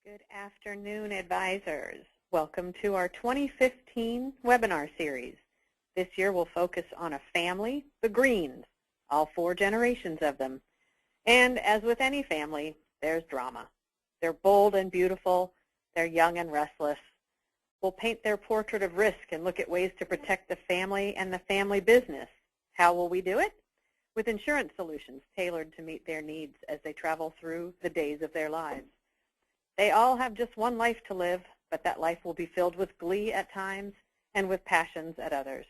Good afternoon, advisors. Welcome to our 2015 webinar series. This year we'll focus on a family, the Greens, all 4 generations of them. And as with any family, there's drama. They're bold and beautiful. They're young and restless. We'll paint their portrait of risk and look at ways to protect the family and the family business. How will we do it? With insurance solutions tailored to meet their needs as they travel through the days of their lives. They all have just one life to live, but that life will be filled with glee at times and with passions at others.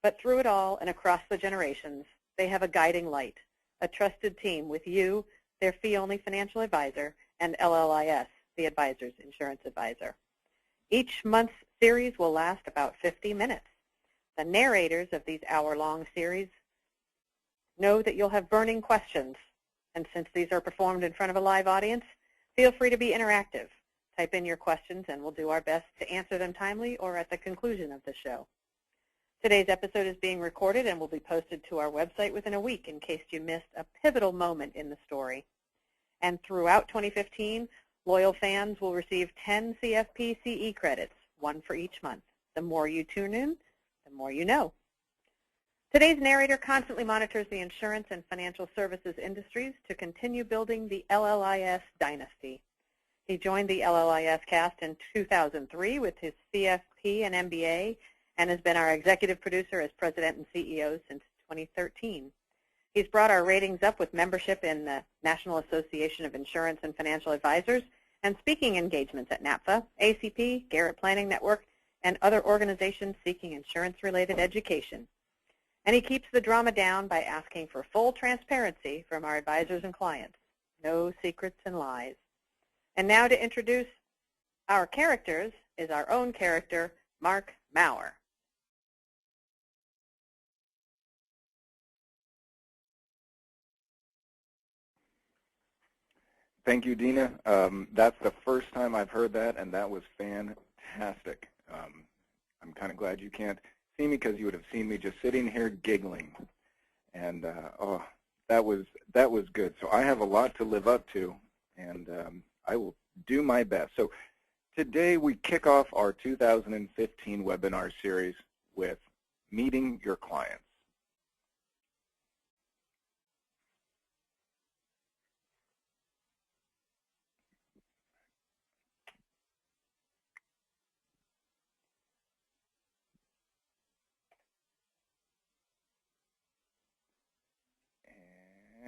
But through it all and across the generations, they have a guiding light, a trusted team with you, their fee-only financial advisor, and LLIS, the advisor's insurance advisor. Each month's series will last about 50 minutes. The narrators of these hour-long series know that you'll have burning questions, and since these are performed in front of a live audience, feel free to be interactive. Type in your questions and we'll do our best to answer them timely or at the conclusion of the show. Today's episode is being recorded and will be posted to our website within a week in case you missed a pivotal moment in the story. And throughout 2015, loyal fans will receive 10 CFP CE credits, 1 for each month. The more you tune in, the more you know. Today's narrator constantly monitors the insurance and financial services industries to continue building the LLIS dynasty. He joined the LLIS cast in 2003 with his CFP and MBA and has been our executive producer as president and CEO since 2013. He's brought our ratings up with membership in the National Association of Insurance and Financial Advisors and speaking engagements at NAPFA, ACP, Garrett Planning Network, and other organizations seeking insurance-related education. And he keeps the drama down by asking for full transparency from our advisors and clients. No secrets and lies. And now to introduce our characters is our own character, Mark Maurer. Thank you, Dina. That's the first time I've heard that, and that was fantastic. I'm kind of glad you can't see me because you would have seen me just sitting here giggling. And oh, that was good. So I have a lot to live up to, and I will do my best. So today we kick off our 2015 webinar series with meeting your clients.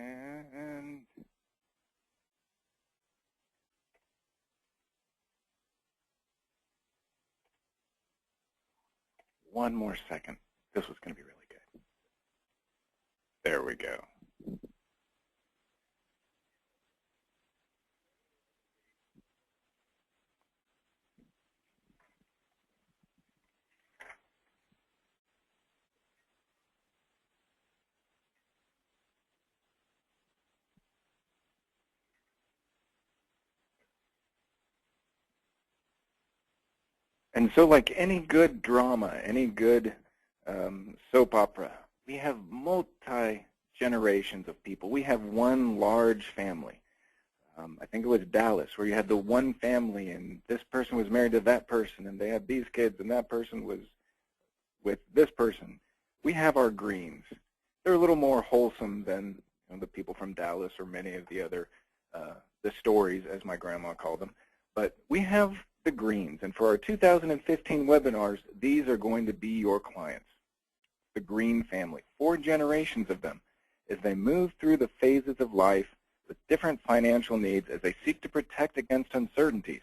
And one more second. This was going to be really good. There we go. And so like any good drama, any good soap opera, we have multi-generations of people. We have one large family. I think it was Dallas, where you had the one family, and this person was married to that person, and they had these kids, and that person was with this person. We have our Greens. They're a little more wholesome than the people from Dallas or many of the other, the stories, as my grandma called them. But we have the Greens, and for our 2015 webinars, these are going to be your clients, the Green family, 4 generations of them, as they move through the phases of life with different financial needs as they seek to protect against uncertainties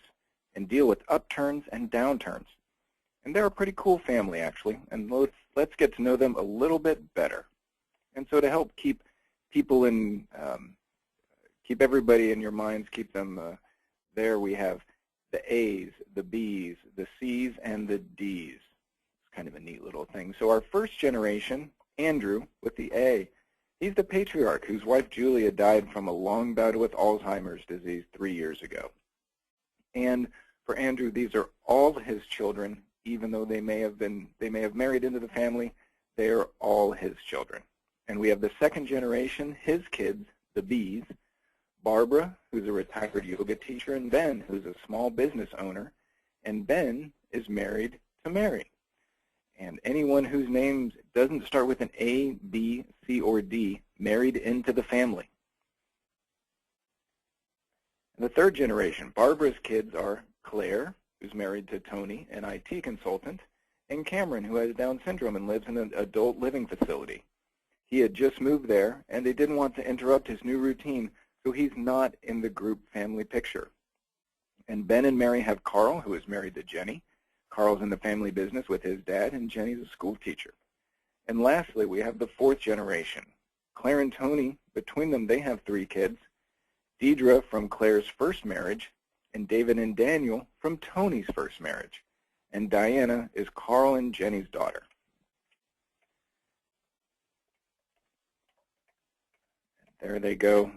and deal with upturns and downturns. And they're a pretty cool family, actually, and let's get to know them a little bit better. And so to help keep people in, keep everybody in your minds, keep them there, we have the A's, the B's, the C's, and the D's. It's kind of a neat little thing. So our first generation, Andrew, with the A, he's the patriarch whose wife Julia died from a long bout with Alzheimer's disease 3 years ago. And for Andrew, these are all his children, even though they may have married into the family, they are all his children. And we have the second generation, his kids, the B's, Barbara, who's a retired yoga teacher, and Ben, who's a small business owner. And Ben is married to Mary. And anyone whose name doesn't start with an A, B, C, or D, married into the family. And the third generation, Barbara's kids are Claire, who's married to Tony, an IT consultant, and Cameron, who has Down syndrome and lives in an adult living facility. He had just moved there, and they didn't want to interrupt his new routine, so he's not in the group family picture. And Ben and Mary have Carl, who is married to Jenny. Carl's in the family business with his dad, and Jenny's a school teacher. And lastly, we have the fourth generation. Claire and Tony, between them, they have 3 kids. Deidre from Claire's first marriage, and David and Daniel from Tony's first marriage. And Diana is Carl and Jenny's daughter. There they go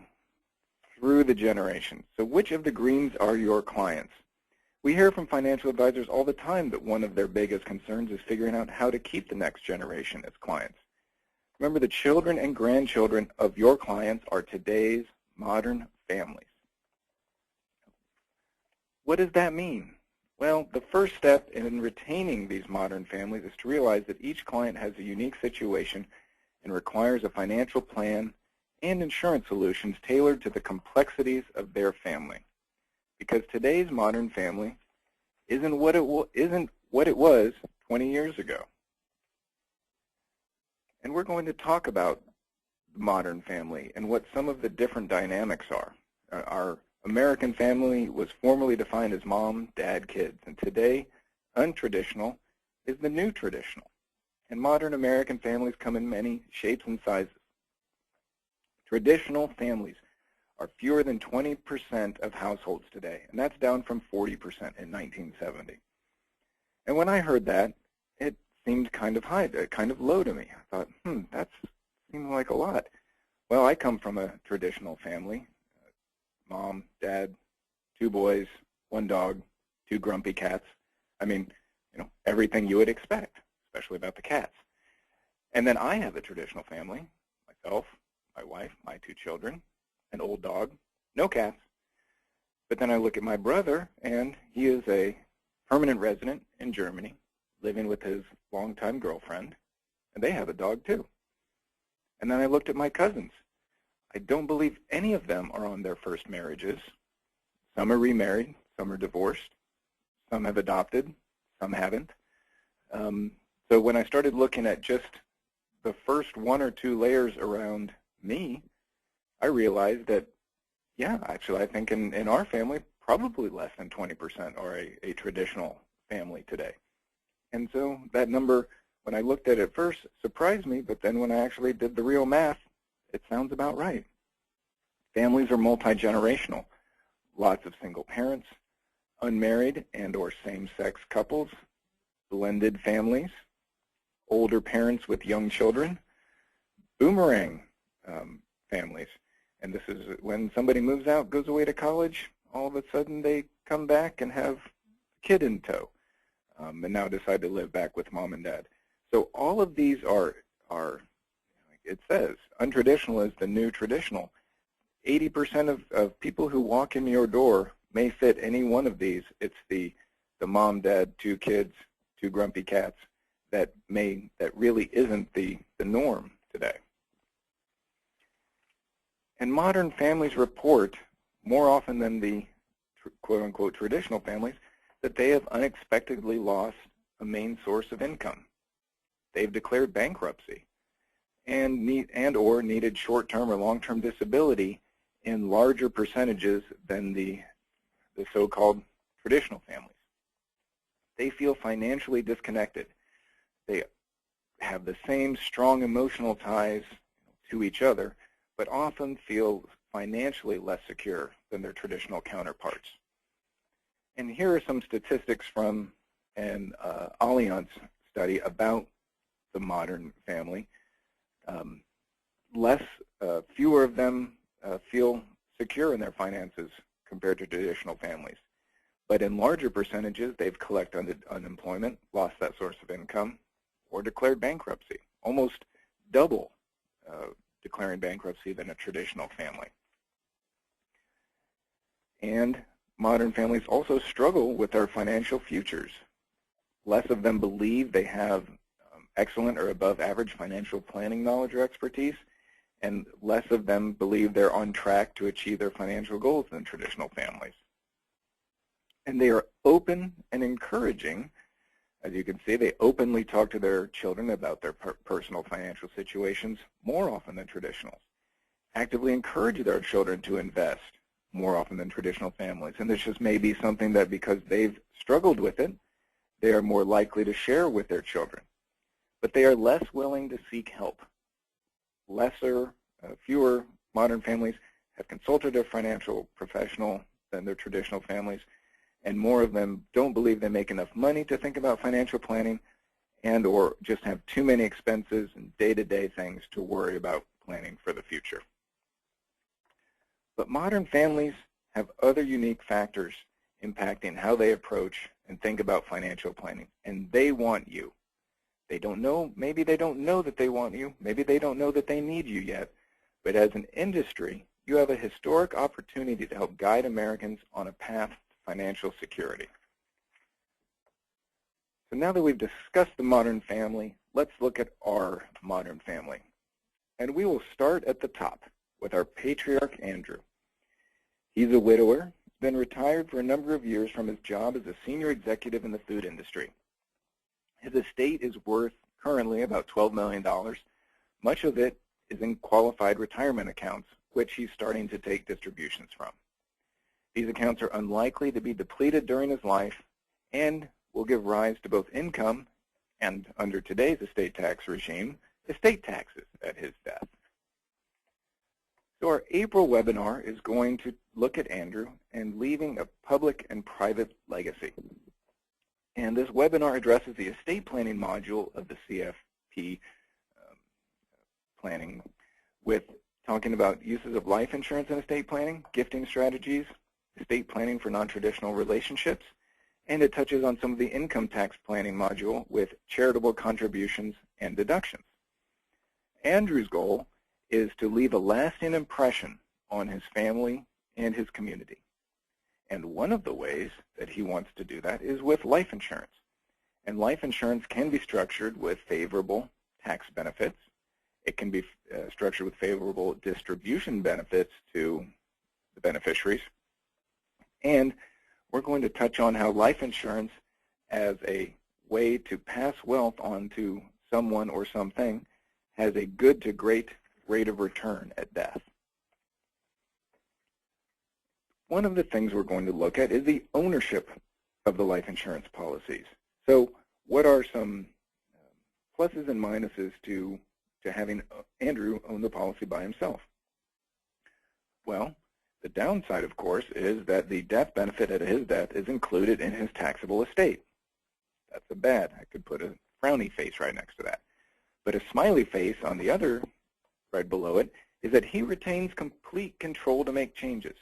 through the generations. So which of the greens are your clients? We hear from financial advisors all the time that one of their biggest concerns is figuring out how to keep the next generation as clients. Remember, the children and grandchildren of your clients are today's modern families. What does that mean? Well, the first step in retaining these modern families is to realize that each client has a unique situation and requires a financial plan and insurance solutions tailored to the complexities of their family. Because today's modern family isn't what it was 20 years ago. And we're going to talk about the modern family and what some of the different dynamics are. Our American family was formerly defined as mom, dad, kids, and today, untraditional is the new traditional. And modern American families come in many shapes and sizes. Traditional families are fewer than 20% of households today, and that's down from 40% in 1970. And when I heard that, it seemed kind of high, kind of low to me. I thought, that seems like a lot. Well, I come from a traditional family. Mom, dad, 2 boys, 1 dog, 2 grumpy cats. I mean, everything you would expect, especially about the cats. And then I have a traditional family, myself, my wife, my 2 children, an old dog, no cats. But then I look at my brother, and he is a permanent resident in Germany, living with his longtime girlfriend, and they have a dog too. And then I looked at my cousins. I don't believe any of them are on their first marriages. Some are remarried, some are divorced, some have adopted, some haven't. So when I started looking at just the first 1 or 2 layers around me, I realized that, yeah, actually I think in our family, probably less than 20% are a traditional family today. And so that number, when I looked at it first, surprised me, but then when I actually did the real math, it sounds about right. Families are multi-generational. Lots of single parents, unmarried and or same-sex couples, blended families, older parents with young children, boomerang families. And this is when somebody moves out, goes away to college, all of a sudden they come back and have a kid in tow, and now decide to live back with mom and dad. So all of these are it says, untraditional is the new traditional. 80% of people who walk in your door may fit any one of these. It's the mom, dad, 2 kids, 2 grumpy cats that really isn't the norm today. And modern families report, more often than the quote-unquote traditional families, that they have unexpectedly lost a main source of income. They've declared bankruptcy and or needed short-term or long-term disability in larger percentages than the so-called traditional families. They feel financially disconnected. They have the same strong emotional ties to each other, but often feel financially less secure than their traditional counterparts. And here are some statistics from an Allianz study about the modern family. Fewer of them feel secure in their finances compared to traditional families. But in larger percentages, they've collected unemployment, lost that source of income, or declared bankruptcy, almost double declaring bankruptcy than a traditional family. And modern families also struggle with their financial futures. Less of them believe they have excellent or above average financial planning knowledge or expertise, and less of them believe they're on track to achieve their financial goals than traditional families. And they are open and encouraging. As you can see, they openly talk to their children about their personal financial situations more often than traditionals. Actively encourage their children to invest more often than traditional families. And this just may be something that because they've struggled with it, they are more likely to share with their children. But they are less willing to seek help. Fewer modern families have consulted a financial professional than their traditional families, and more of them don't believe they make enough money to think about financial planning and or just have too many expenses and day-to-day things to worry about planning for the future. But modern families have other unique factors impacting how they approach and think about financial planning, and they want you. They don't know, maybe they don't know that they want you, maybe they don't know that they need you yet, but as an industry, you have a historic opportunity to help guide Americans on a path to financial security. So now that we've discussed the modern family, let's look at our modern family. And we will start at the top with our patriarch, Andrew. He's a widower, been retired for a number of years from his job as a senior executive in the food industry. His estate is worth currently about $12 million. Much of it is in qualified retirement accounts, which he's starting to take distributions from. These accounts are unlikely to be depleted during his life and will give rise to both income and, under today's estate tax regime, estate taxes at his death. So our April webinar is going to look at Andrew and leaving a public and private legacy. And this webinar addresses the estate planning module of the CFP planning, with talking about uses of life insurance in estate planning, gifting strategies, estate planning for non-traditional relationships, and it touches on some of the income tax planning module with charitable contributions and deductions. Andrew's goal is to leave a lasting impression on his family and his community. And one of the ways that he wants to do that is with life insurance. And life insurance can be structured with favorable tax benefits. It can be structured with favorable distribution benefits to the beneficiaries. And we're going to touch on how life insurance as a way to pass wealth on to someone or something has a good to great rate of return at death. One of the things we're going to look at is the ownership of the life insurance policies. So what are some pluses and minuses to having Andrew own the policy by himself? Well, the downside, of course, is that the death benefit at his death is included in his taxable estate. That's a bad. I could put a frowny face right next to that. But a smiley face on the other, right below it, is that he retains complete control to make changes.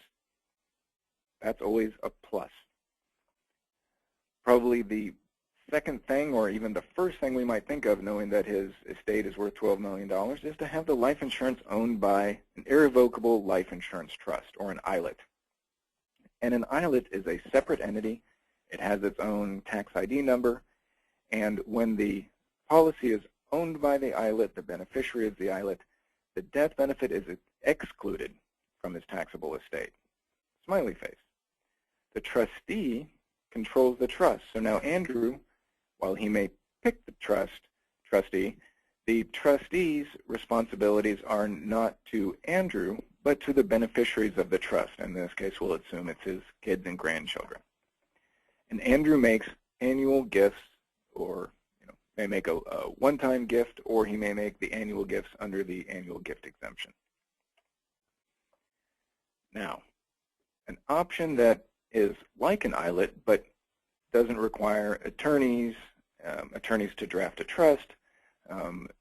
That's always a plus. Probably the second thing, or even the first thing we might think of knowing that his estate is worth $12 million, is to have the life insurance owned by an irrevocable life insurance trust, or an ILIT. And an ILIT is a separate entity. It has its own tax ID number, and when the policy is owned by the ILIT, the beneficiary is the ILIT, the death benefit is excluded from his taxable estate. Smiley face. The trustee controls the trust. So now Andrew, while he may pick the trustee, the trustee's responsibilities are not to Andrew, but to the beneficiaries of the trust. In this case, we'll assume it's his kids and grandchildren. And Andrew makes annual gifts, or may make a one-time gift, or he may make the annual gifts under the annual gift exemption. Now, an option that is like an ILIT but doesn't require attorneys to draft a trust,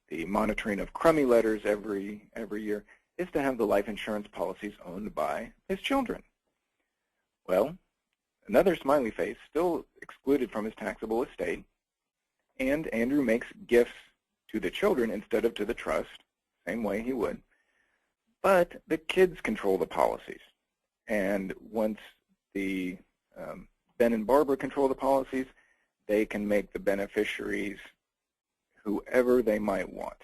the monitoring of crummy letters every year, is to have the life insurance policies owned by his children. Well, another smiley face, still excluded from his taxable estate, and Andrew makes gifts to the children instead of to the trust, same way he would, but the kids control the policies. And once the Ben and Barbara control the policies, they can make the beneficiaries whoever they might want.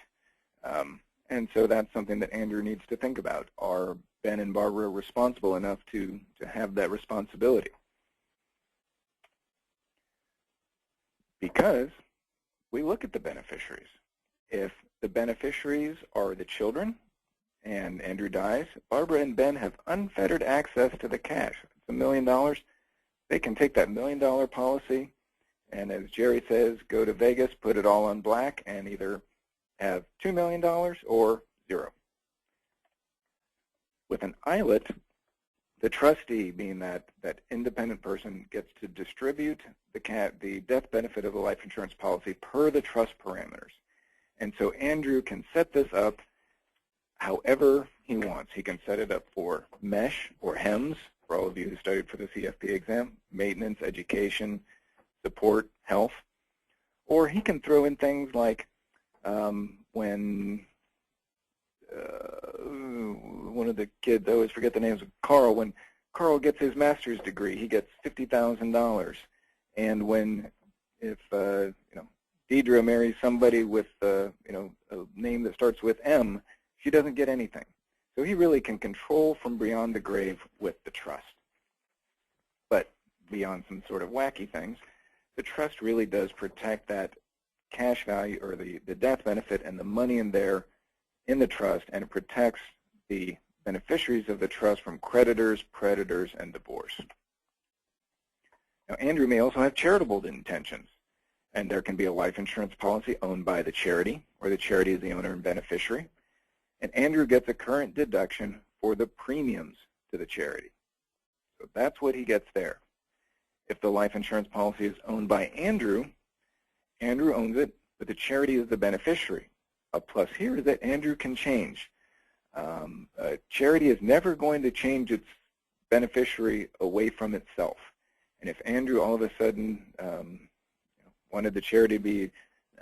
And so that's something that Andrew needs to think about. Are Ben and Barbara responsible enough to have that responsibility? Because we look at the beneficiaries. If the beneficiaries are the children and Andrew dies, Barbara and Ben have unfettered access to the cash. If it's $1 million, they can take that $1 million policy and, as Jerry says, go to Vegas, put it all on black, and either have $2 million or zero. With an ILIT, the trustee, being that independent person, gets to distribute the death benefit of the life insurance policy per the trust parameters. And so Andrew can set this up however he wants. He can set it up for MESH or HEMS, for all of you who studied for the CFP exam, maintenance, education, support, health. Or he can throw in things like when one of the kids, I always forget the names, Carl, when Carl gets his master's degree, he gets $50,000. And if Deidre marries somebody with a name that starts with M, she doesn't get anything. So he really can control from beyond the grave with the trust. But beyond some sort of wacky things, the trust really does protect that cash value, or the death benefit and the money in there in the trust, and it protects the beneficiaries of the trust from creditors, predators, and divorce. Now, Andrew may also have charitable intentions, and there can be a life insurance policy owned by the charity, or the charity is the owner and beneficiary. And Andrew gets a current deduction for the premiums to the charity. So that's what he gets there. If the life insurance policy is owned by Andrew, Andrew owns it, but the charity is the beneficiary. A plus here is that Andrew can change. A charity is never going to change its beneficiary away from itself. And if Andrew all of a sudden wanted the charity to be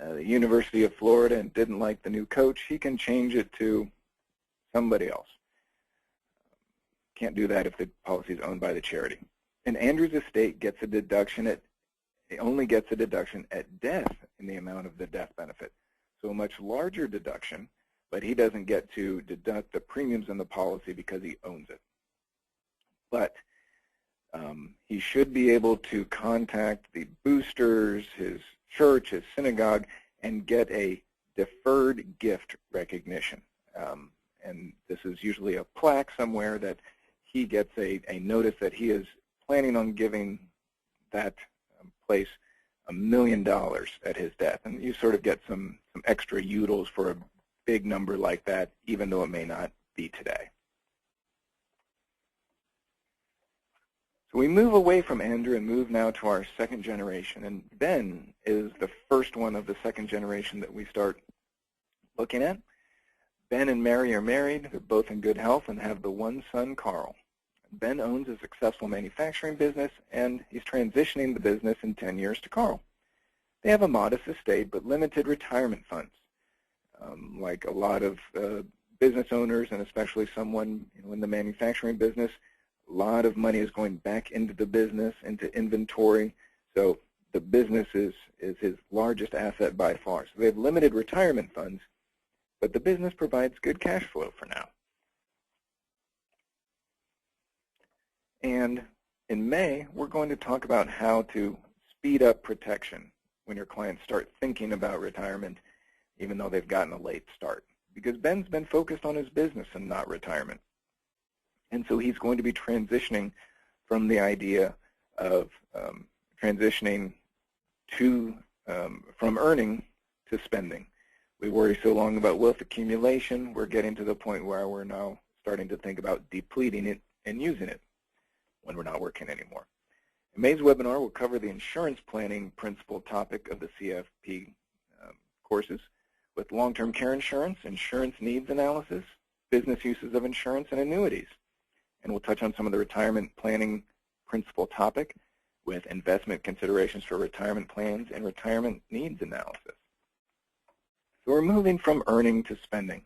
the University of Florida and didn't like the new coach, he can change it to somebody else. Can't do that if the policy is owned by the charity. And Andrew's estate gets a deduction it only gets a deduction at death in the amount of the death benefit. So a much larger deduction, but he doesn't get to deduct the premiums in the policy because he owns it. But he should be able to contact the boosters, his church, his synagogue, and get a deferred gift recognition. And this is usually a plaque somewhere that he gets a notice that he is planning on giving that place $1 million at his death. And you sort of get some extra utils for a big number like that, even though it may not be today. So we move away from Andrew and move now to our second generation. And Ben is the first one of the second generation that we start looking at. Ben and Mary are married. They're both in good health and have the one son, Carl. Ben owns a successful manufacturing business, and he's transitioning the business in 10 years to Carl. They have a modest estate, but limited retirement funds. Like a lot of business owners, and especially someone in the manufacturing business, a lot of money is going back into the business, into inventory. So the business is his largest asset by far. So they have limited retirement funds, but the business provides good cash flow for now. And in May, we're going to talk about how to speed up protection when your clients start thinking about retirement, even though they've gotten a late start. Because Ben's been focused on his business and not retirement. And so he's going to be transitioning from the idea of transitioning from earning to spending. We worry so long about wealth accumulation, we're getting to the point where we're now starting to think about depleting it and using it when we're not working anymore. In May's webinar, we'll cover the insurance planning principal topic of the CFP courses with long-term care insurance, insurance needs analysis, business uses of insurance, and annuities. And we'll touch on some of the retirement planning principal topic with investment considerations for retirement plans and retirement needs analysis. So we're moving from earning to spending.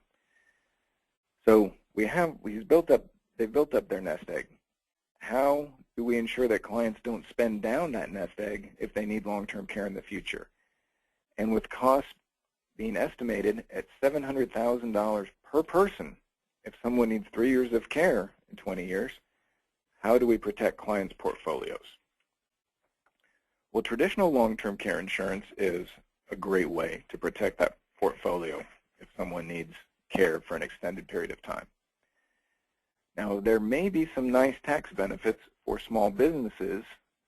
So they've built up their nest egg. how do we ensure that clients don't spend down that nest egg if they need long-term care in the future? And with costs being estimated at $700,000 per person, if someone needs 3 years of care in 20 years, how do we protect clients' portfolios? Well, traditional long-term care insurance is a great way to protect that portfolio if someone needs care for an extended period of time. Now, there may be some nice tax benefits for small businesses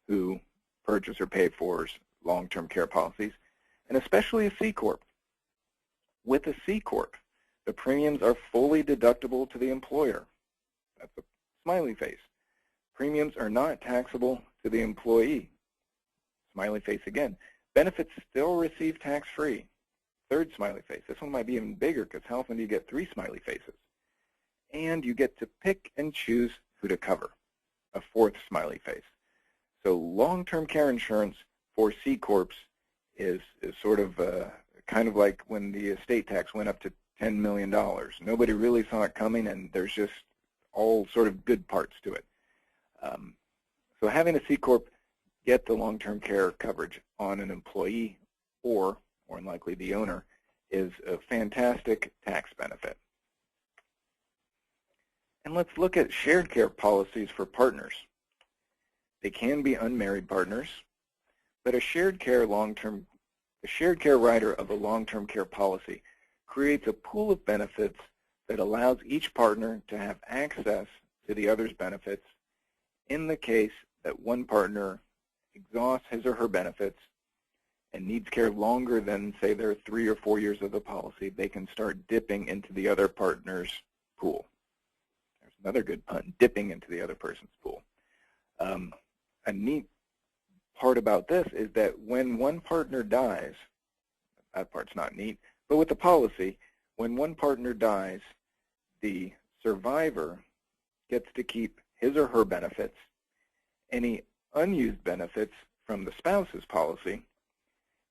who purchase or pay for long-term care policies, and especially a C Corp. With a C Corp, the premiums are fully deductible to the employer. That's a smiley face. Premiums are not taxable to the employee. Smiley face again. Benefits still receive tax-free. Third smiley face. This one might be even bigger because how often do you get 3 smiley faces? And you get to pick and choose who to cover. A 4th smiley face. So long-term care insurance for C Corps is sort of kind of like when the estate tax went up to $10 million. Nobody really saw it coming, and there's just all sort of good parts to it. So having a C Corp get the long-term care coverage on an employee or, more than likely, the owner is a fantastic tax benefit. And let's look at shared care policies for partners. They can be unmarried partners, but a shared care rider of a long-term care policy creates a pool of benefits that allows each partner to have access to the other's benefits in the case that one partner exhausts his or her benefits and needs care longer than, say, their 3 or 4 years of the policy. They can start dipping into the other partner's pool. There's another good pun, dipping into the other person's pool. A neat part about this is that when one partner dies, that part's not neat, but with the policy, when one partner dies, the survivor gets to keep his or her benefits, any unused benefits from the spouse's policy,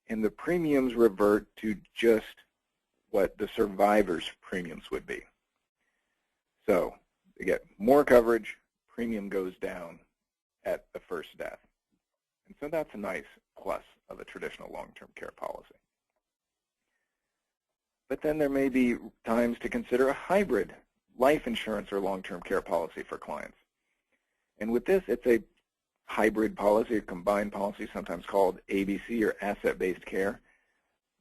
and the premiums revert to just what the survivor's premiums would be. So they get more coverage, premium goes down at the first death. And so that's a nice plus of a traditional long-term care policy. But then there may be times to consider a hybrid life insurance or long-term care policy for clients. And with this, it's a hybrid policy, a combined policy, sometimes called ABC or asset-based care,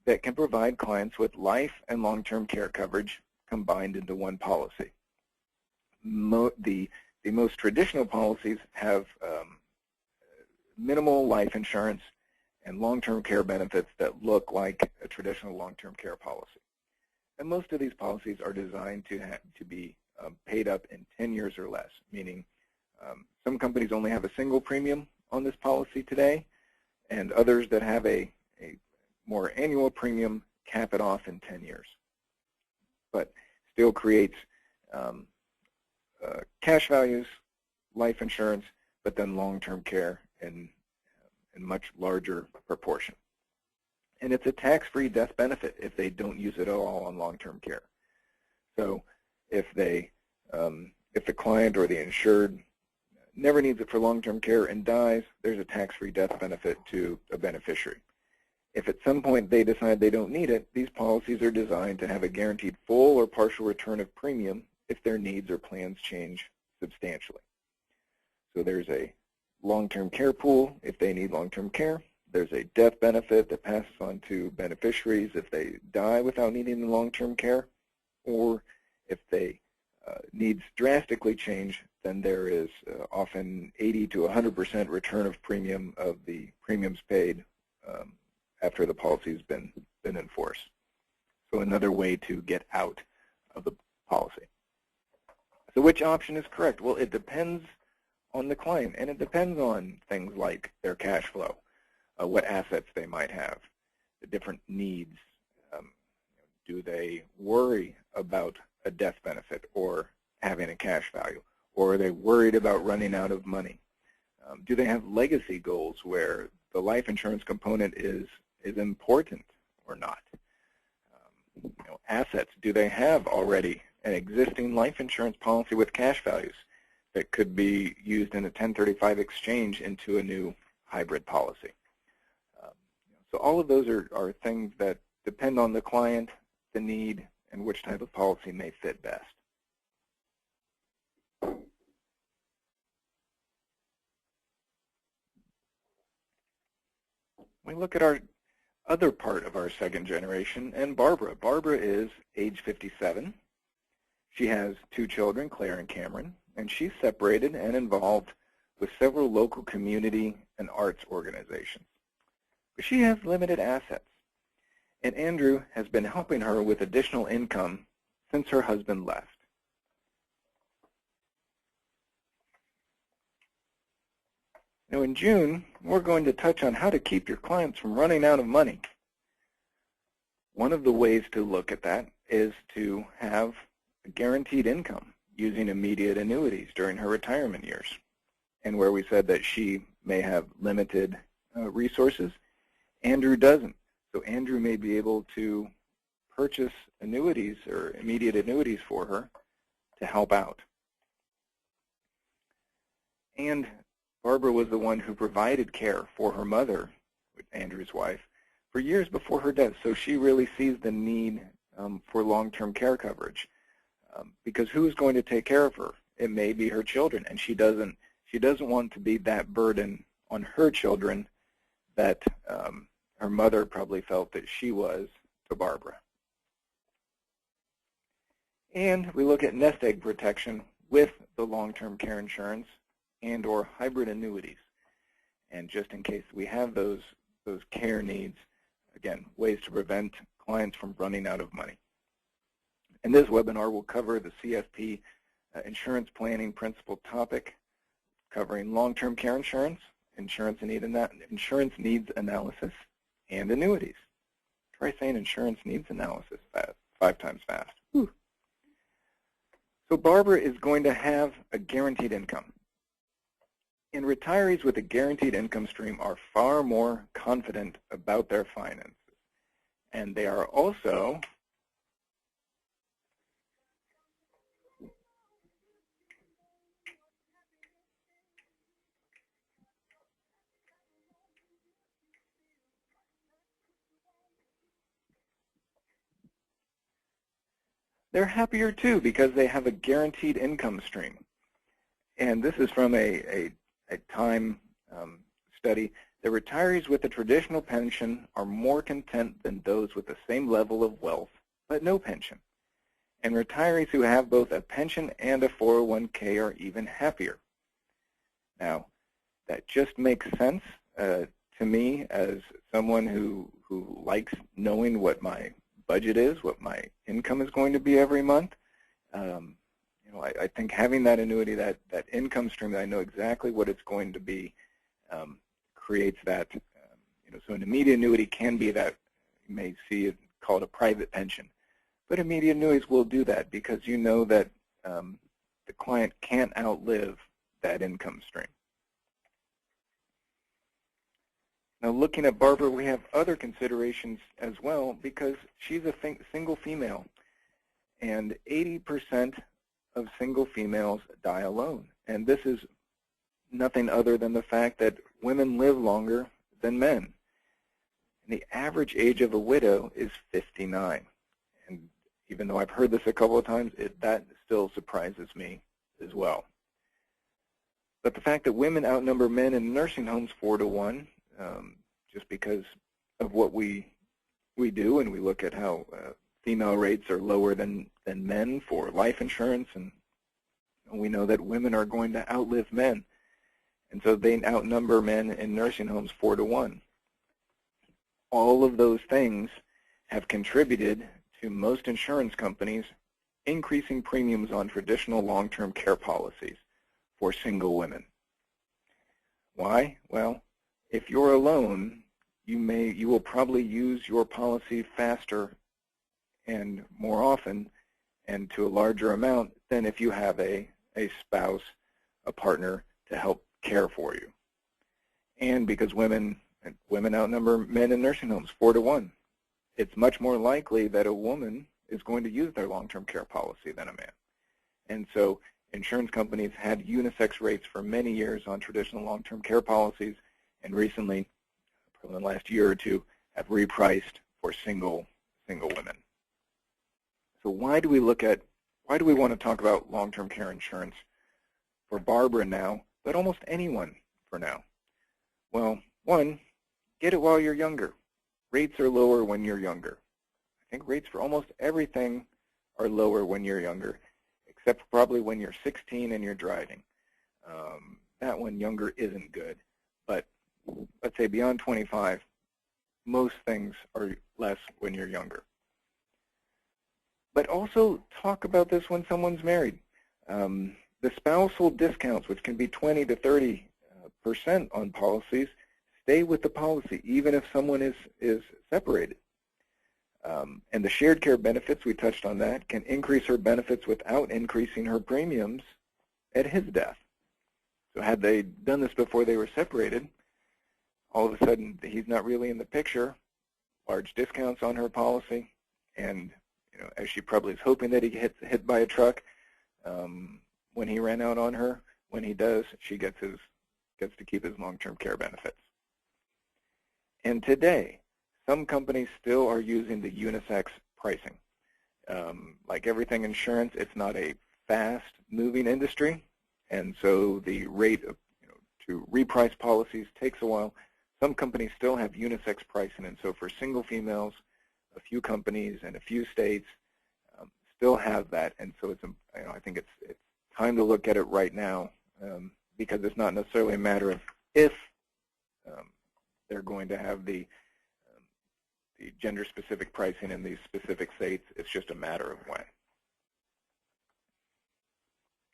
that can provide clients with life and long-term care coverage combined into one policy. The most traditional policies have minimal life insurance and long-term care benefits that look like a traditional long-term care policy. And most of these policies are designed to be paid up in 10 years or less, meaning some companies only have a single premium on this policy today, and others that have a more annual premium cap it off in 10 years. But still creates cash values, life insurance, but then long-term care in much larger proportion. And it's a tax-free death benefit if they don't use it at all on long-term care. So if the client or the insured never needs it for long-term care and dies, there's a tax-free death benefit to a beneficiary. If at some point they decide they don't need it, these policies are designed to have a guaranteed full or partial return of premium if their needs or plans change substantially. So there's a long-term care pool if they need long-term care. There's a death benefit that passes on to beneficiaries if they die without needing the long-term care, or if they needs drastically change, then there is often 80 to 100% return of premium of the premiums paid after the policy's been in force. So another way to get out of the policy. So which option is correct? Well, it depends on the client, and it depends on things like their cash flow, what assets they might have, the different needs. Do they worry about a death benefit or having a cash value, or are they worried about running out of money? Do they have legacy goals where the life insurance component is important or not? Assets, do they have already an existing life insurance policy with cash values that could be used in a 1035 exchange into a new hybrid policy. So all of those are things that depend on the client, the need, and which type of policy may fit best. We look at our other part of our second generation, and Barbara. Barbara is age 57. She has 2 children, Claire and Cameron, and she's separated and involved with several local community and arts organizations. But she has limited assets, and Andrew has been helping her with additional income since her husband left. Now in June, we're going to touch on how to keep your clients from running out of money. One of the ways to look at that is to have a guaranteed income using immediate annuities during her retirement years. And where we said that she may have limited resources, Andrew doesn't. So Andrew may be able to purchase annuities or immediate annuities for her to help out. And Barbara was the one who provided care for her mother, Andrew's wife, for years before her death. So she really sees the need for long-term care coverage. Because who is going to take care of her? It may be her children, and she doesn't want to be that burden on her children that her mother probably felt that she was to Barbara. And we look at nest egg protection with the long-term care insurance and or hybrid annuities. And just in case we have those care needs, again, ways to prevent clients from running out of money. In this webinar, we'll cover the CFP insurance planning principle topic, covering long-term care insurance, insurance needs analysis, and annuities. Try saying insurance needs analysis 5 times fast. Whew. So Barbara is going to have a guaranteed income. And retirees with a guaranteed income stream are far more confident about their finances. And they are also they're happier too because they have a guaranteed income stream. And this is from a Time study. The retirees with a traditional pension are more content than those with the same level of wealth but no pension. And retirees who have both a pension and a 401k are even happier. Now, that just makes sense to me as someone who likes knowing what my budget is, what my income is going to be every month. I think having that annuity, that income stream that I know exactly what it's going to be, creates that. So an immediate annuity can be that, you may see it called a private pension. But immediate annuities will do that because you know that the client can't outlive that income stream. Now looking at Barbara, we have other considerations as well because she's a single female. And 80% of single females die alone. And this is nothing other than the fact that women live longer than men. And the average age of a widow is 59. And even though I've heard this a couple of times, that still surprises me as well. But the fact that women outnumber men in nursing homes 4-to-1, just because of what we do, and we look at how female rates are lower than men for life insurance, and we know that women are going to outlive men. And so they outnumber men in nursing homes 4-to-1. All of those things have contributed to most insurance companies increasing premiums on traditional long-term care policies for single women. Why? Well, if you're alone, you will probably use your policy faster and more often and to a larger amount than if you have a spouse, a partner to help care for you. And because women outnumber men in nursing homes 4-to-1, it's much more likely that a woman is going to use their long-term care policy than a man. And so insurance companies had unisex rates for many years on traditional long-term care policies, and recently, probably in the last year or two, have repriced for single women. So why do we want to talk about long-term care insurance for Barbara now, but almost anyone for now? Well, one, get it while you're younger. Rates are lower when you're younger. I think rates for almost everything are lower when you're younger, except probably when you're 16 and you're driving. That one, younger, isn't good. But let's say beyond 25, most things are less when you're younger. But also talk about this when someone's married. The spousal discounts, which can be 20 to 30% on policies, stay with the policy even if someone is separated. And the shared care benefits, we touched on that, can increase her benefits without increasing her premiums at his death. So had they done this before they were separated, all of a sudden he's not really in the picture, large discounts on her policy, and as she probably is hoping that he gets hit by a truck when he ran out on her, when he does, she gets to keep his long-term care benefits. And today, some companies still are using the unisex pricing. Like everything insurance, it's not a fast-moving industry, and so the rate of to reprice policies takes a while. Some companies still have unisex pricing, and so for single females, a few companies and a few states still have that, and so it's I think it's time to look at it right now because it's not necessarily a matter of if they're going to have the gender-specific pricing in these specific states. It's just a matter of when.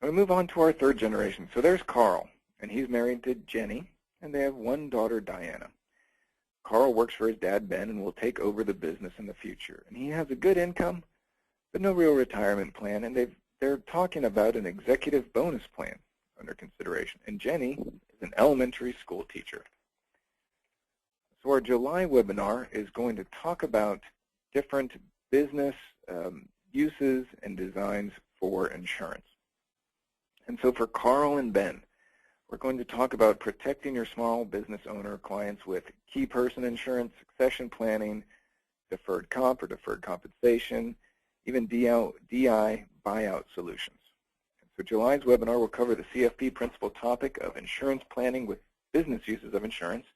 We move on to our third generation. So there's Carl, and he's married to Jenny, and they have one daughter, Diana. Carl works for his dad, Ben, and will take over the business in the future. And he has a good income, but no real retirement plan, and they're talking about an executive bonus plan under consideration. And Jenny is an elementary school teacher. So our July webinar is going to talk about different business uses and designs for insurance. And so for Carl and Ben, we're going to talk about protecting your small business owner clients with key person insurance, succession planning, deferred comp or deferred compensation, even DI buyout solutions. And so July's webinar will cover the CFP principal topic of insurance planning with business uses of insurance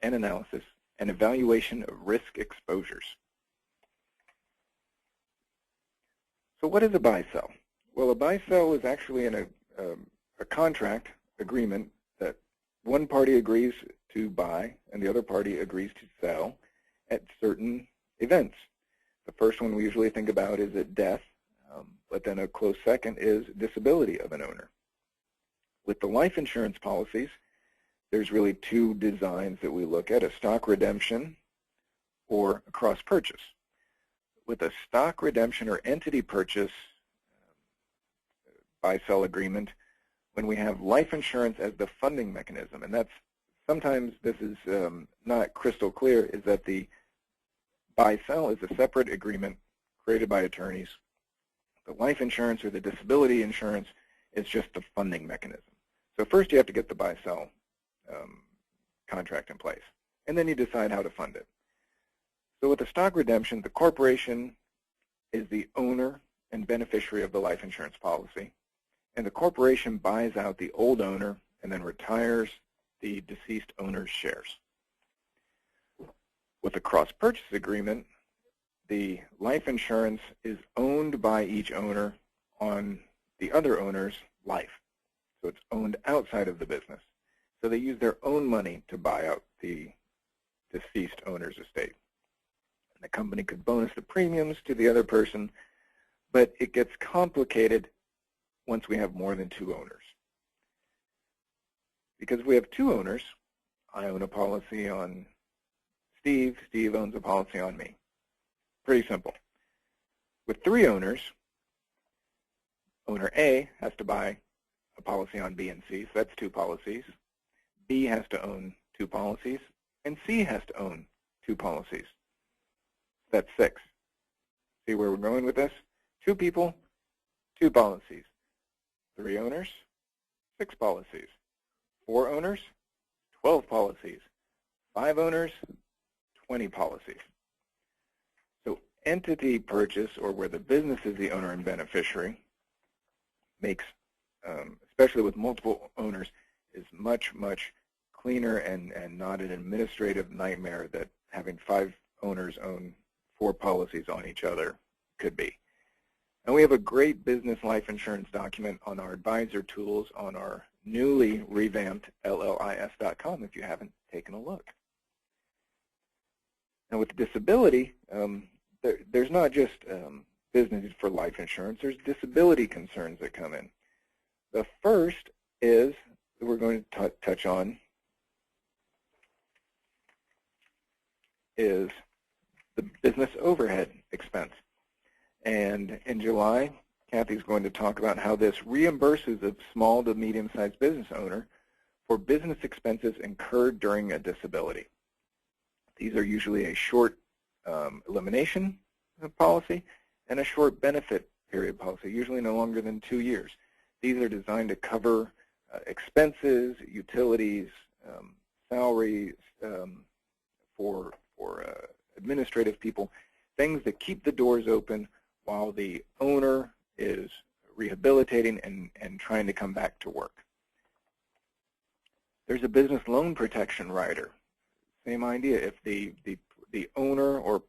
and analysis and evaluation of risk exposures. So what is a buy-sell? Well, a buy-sell is actually a contract agreement that one party agrees to buy and the other party agrees to sell at certain events. The first one we usually think about is at death, but then a close second is disability of an owner. With the life insurance policies, there's really two designs that we look at, a stock redemption or a cross purchase. With a stock redemption or entity purchase buy-sell agreement, when we have life insurance as the funding mechanism, and that's sometimes this is not crystal clear, is that the buy-sell is a separate agreement created by attorneys. The life insurance or the disability insurance is just the funding mechanism. So first you have to get the buy-sell contract in place, and then you decide how to fund it. So with the stock redemption, the corporation is the owner and beneficiary of the life insurance policy, and the corporation buys out the old owner and then retires the deceased owner's shares. With a cross-purchase agreement, the life insurance is owned by each owner on the other owner's life. So it's owned outside of the business. So they use their own money to buy out the deceased owner's estate. And the company could bonus the premiums to the other person, but it gets complicated once we have more than two owners. Because if we have two owners, I own a policy on Steve, Steve owns a policy on me. Pretty simple. With three owners, owner A has to buy a policy on B and C, so that's two policies. B has to own two policies, and C has to own two policies. That's six. See where we're going with this? Two people, two policies. 3 owners, 6 policies. 4 owners, 12 policies. 5 owners, 20 policies. So entity purchase, or where the business is the owner and beneficiary, makes, especially with multiple owners, is much, much cleaner and not an administrative nightmare that having 5 owners own 4 policies on each other could be. And we have a great business life insurance document on our advisor tools on our newly revamped LLIS.com if you haven't taken a look. Now with disability, there's not just business for life insurance, there's disability concerns that come in. The first is that we're going to touch on is the business overhead expense. And in July, Kathy's going to talk about how this reimburses a small to medium-sized business owner for business expenses incurred during a disability. These are usually a short elimination policy and a short benefit period policy, usually no longer than 2 years. These are designed to cover expenses, utilities, salaries for administrative people, things that keep the doors open while the owner is rehabilitating and trying to come back to work. There's a business loan protection rider. Same idea. If the owner or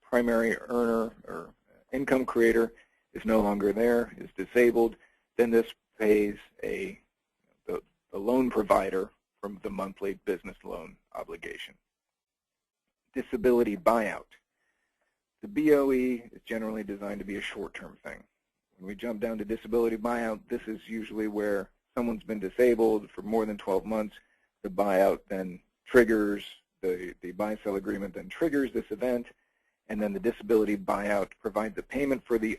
primary earner or income creator is no longer there, is disabled, then this pays the loan provider from the monthly business loan obligation. Disability buyout. The BOE is generally designed to be a short-term thing. When we jump down to disability buyout, this is usually where someone's been disabled for more than 12 months. The buyout then triggers, the buy-sell agreement then triggers this event, and then the disability buyout provides a payment for the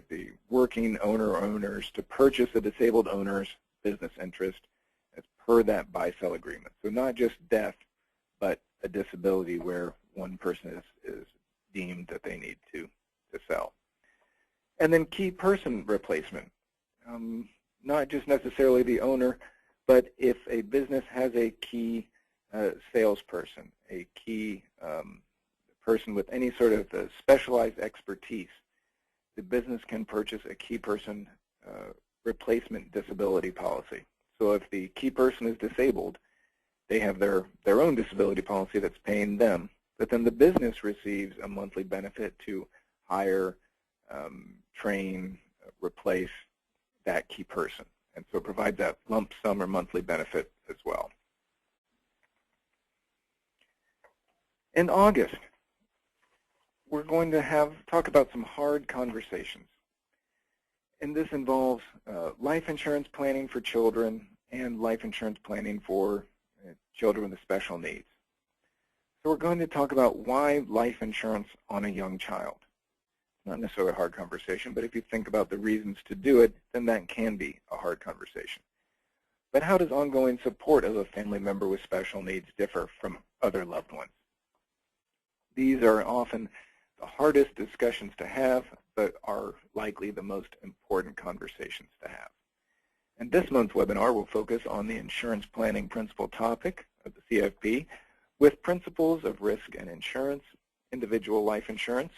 the working owner or owners to purchase the disabled owner's business interest as per that buy-sell agreement. So not just death, but a disability where one person is deemed that they need to sell. And then key person replacement. Not just necessarily the owner, but if a business has a key salesperson, a key person with any sort of specialized expertise, the business can purchase a key person replacement disability policy. So if the key person is disabled, they have their own disability policy that's paying them, but then the business receives a monthly benefit to hire, train, replace that key person. And so it provides that lump sum or monthly benefit as well. In August, we're going to talk about some hard conversations. And this involves life insurance planning for children and life insurance planning for children with special needs. So we're going to talk about why life insurance on a young child. Not necessarily a hard conversation, but if you think about the reasons to do it, then that can be a hard conversation. But how does ongoing support of a family member with special needs differ from other loved ones? These are often the hardest discussions to have, but are likely the most important conversations to have. And this month's webinar will focus on the insurance planning principle topic of the CFP with principles of risk and insurance, individual life insurance,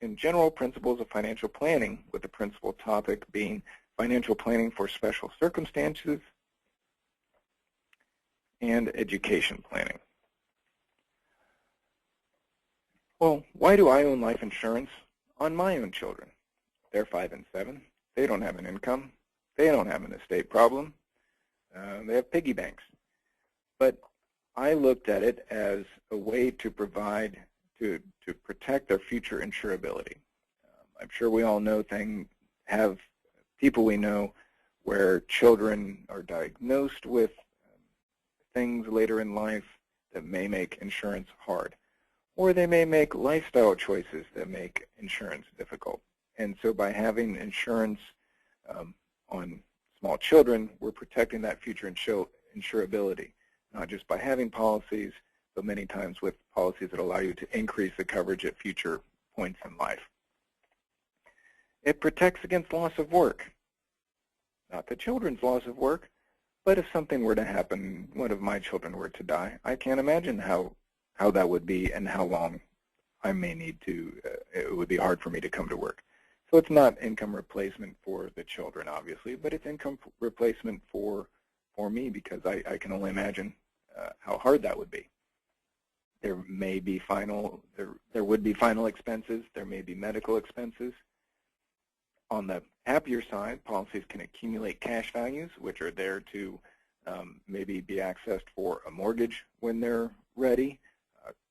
and general principles of financial planning, with the principal topic being financial planning for special circumstances and education planning. Well, why do I own life insurance on my own children? They're 5 and 7. They don't have an income. They don't have an estate problem. They have piggy banks. But I looked at it as a way to provide, to protect their future insurability. I'm sure we all have people we know where children are diagnosed with things later in life that may make insurance hard. Or they may make lifestyle choices that make insurance difficult. And so by having insurance on small children, we're protecting that future insurability, not just by having policies, but many times with policies that allow you to increase the coverage at future points in life. It protects against loss of work. not the children's loss of work, but if something were to happen, one of my children were to die, I can't imagine how that would be and how long I may need to, it would be hard for me to come to work. So it's not income replacement for the children, obviously, but it's income replacement for me, because I can only imagine how hard that would be. There may be there would be final expenses. There may be medical expenses. On the happier side, policies can accumulate cash values, which are there to maybe be accessed for a mortgage when they're ready,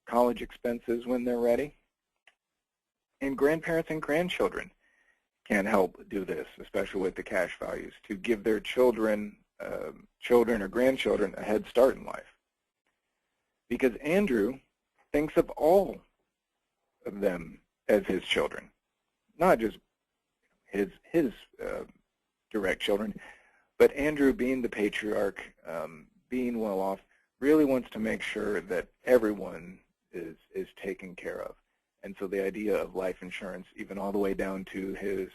college expenses when they're ready. And grandparents and grandchildren can help do this, especially with the cash values, to give their children or grandchildren a head start in life. Because Andrew thinks of all of them as his children, not just his direct children, but Andrew, being the patriarch, being well off, really wants to make sure that everyone is taken care of. And so the idea of life insurance, even all the way down to his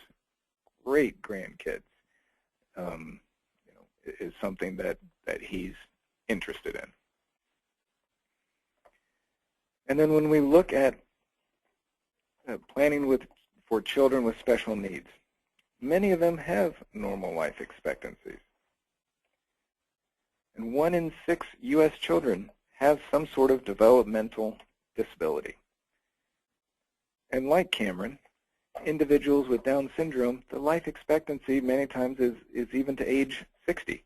great grandkids, is something that he's interested in. And then when we look at planning for children with special needs, many of them have normal life expectancies. And 1 in 6 U.S. children have some sort of developmental disability. And like Cameron, individuals with Down syndrome, the life expectancy many times is even to age 60.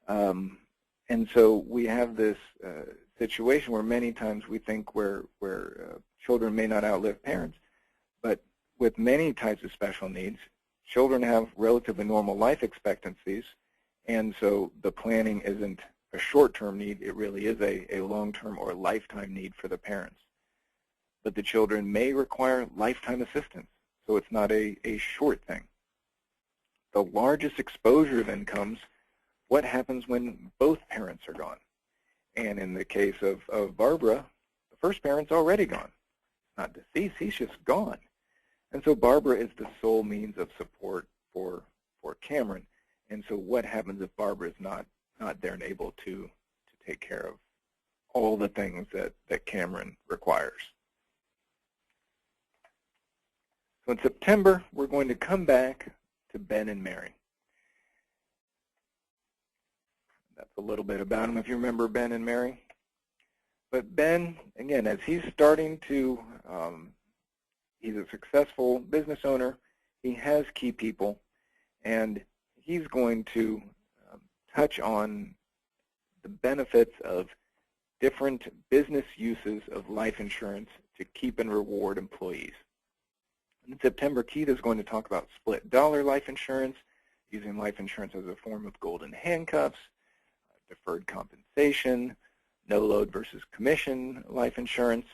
And so we have this situation where many times we think where children may not outlive parents, but with many types of special needs, children have relatively normal life expectancies, and so the planning isn't a short-term need, it really is a long-term or lifetime need for the parents. But the children may require lifetime assistance, so it's not a short thing. The largest exposure then comes what happens when both parents are gone. And in the case of Barbara, the first parent's already gone. Not deceased, he's just gone. And so Barbara is the sole means of support for Cameron. And so what happens if Barbara is not there and able to take care of all the things that Cameron requires? So in September, we're going to come back to Ben and Mary. That's a little bit about him, if you remember Ben and Mary. But Ben, again, as he's starting to, he's a successful business owner, he has key people, and he's going to touch on the benefits of different business uses of life insurance to keep and reward employees. In September, Keith is going to talk about split dollar life insurance, using life insurance as a form of golden handcuffs, deferred compensation, no load versus commission life insurance.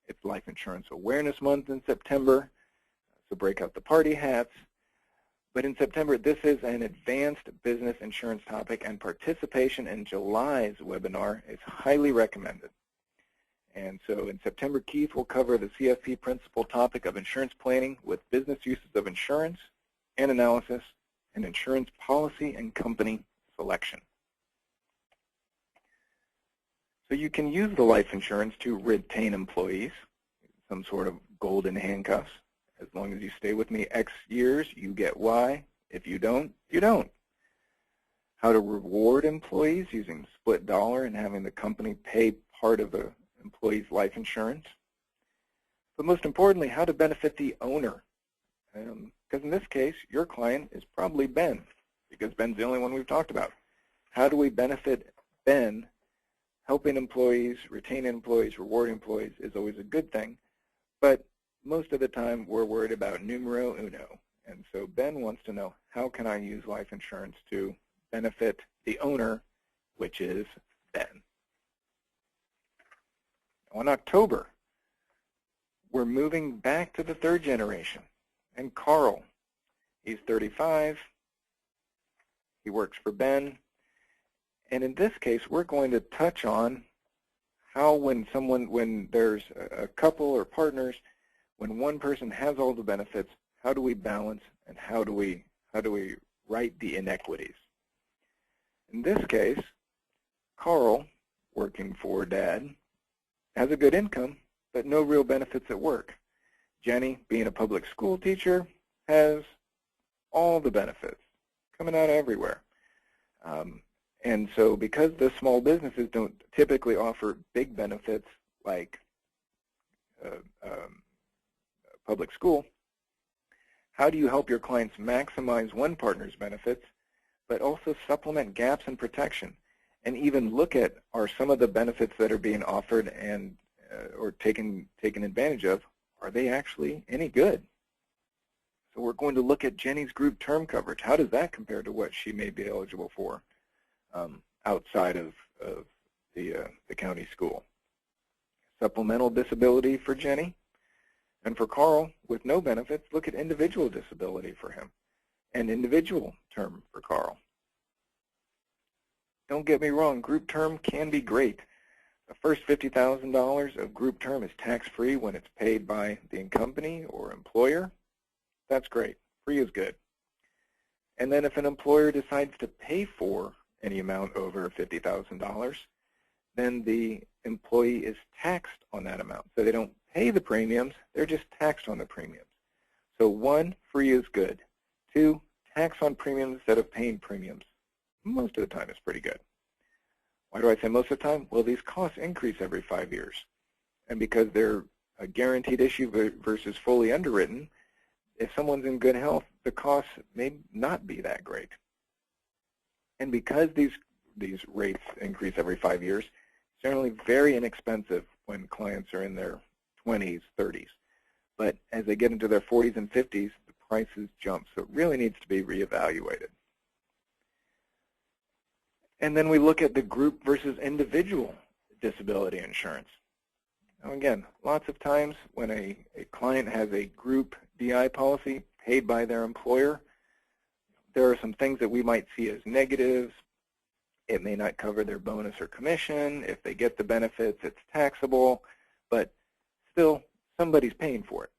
It's Life Insurance Awareness Month in September, so break out the party hats. But in September, this is an advanced business insurance topic, and participation in July's webinar is highly recommended. And so in September, Keith will cover the CFP principal topic of insurance planning with business uses of insurance and analysis, and insurance policy and company selection. So you can use the life insurance to retain employees, some sort of golden handcuffs. As long as you stay with me X years, you get Y. If you don't, you don't. How to reward employees using split dollar and having the company pay part of the employee's life insurance. But most importantly, how to benefit the owner. Because in this case, your client is probably Ben, because Ben's the only one we've talked about. How do we benefit Ben? Helping employees, retaining employees, rewarding employees is always a good thing, but most of the time we're worried about numero uno. And so Ben wants to know, how can I use life insurance to benefit the owner, which is Ben? In October, we're moving back to the third generation. And Carl, he's 35, he works for Ben. And in this case, we're going to touch on how when there's a couple or partners, when one person has all the benefits, how do we balance and how do we right the inequities. In this case, Carl, working for Dad, has a good income, but no real benefits at work. Jenny, being a public school teacher, has all the benefits coming out everywhere. And so because the small businesses don't typically offer big benefits like public school, how do you help your clients maximize one partner's benefits, but also supplement gaps in protection, and even look at, are some of the benefits that are being offered and or taken advantage of, are they actually any good? So we're going to look at Jenny's group term coverage. How does that compare to what she may be eligible for outside of the county school? Supplemental disability for Jenny. And for Carl, with no benefits, look at individual disability for him and individual term for Carl. Don't get me wrong, group term can be great. The first $50,000 of group term is tax-free when it's paid by the company or employer. That's great. Free is good. And then if an employer decides to pay for any amount over $50,000, then the employee is taxed on that amount. So they don't pay the premiums, they're just taxed on the premiums. So 1, free is good. 2, tax on premiums instead of paying premiums. Most of the time it's pretty good. Why do I say most of the time? Well, these costs increase every 5 years. And because they're a guaranteed issue versus fully underwritten, if someone's in good health, the costs may not be that great. And because these rates increase every 5 years, it's generally very inexpensive when clients are in their 20s, 30s. But as they get into their 40s and 50s, the prices jump. So it really needs to be reevaluated. And then we look at the group versus individual disability insurance. Now again, lots of times when a client has a group DI policy paid by their employer, there are some things that we might see as negatives. It may not cover their bonus or commission. If they get the benefits, it's taxable. But still, somebody's paying for it.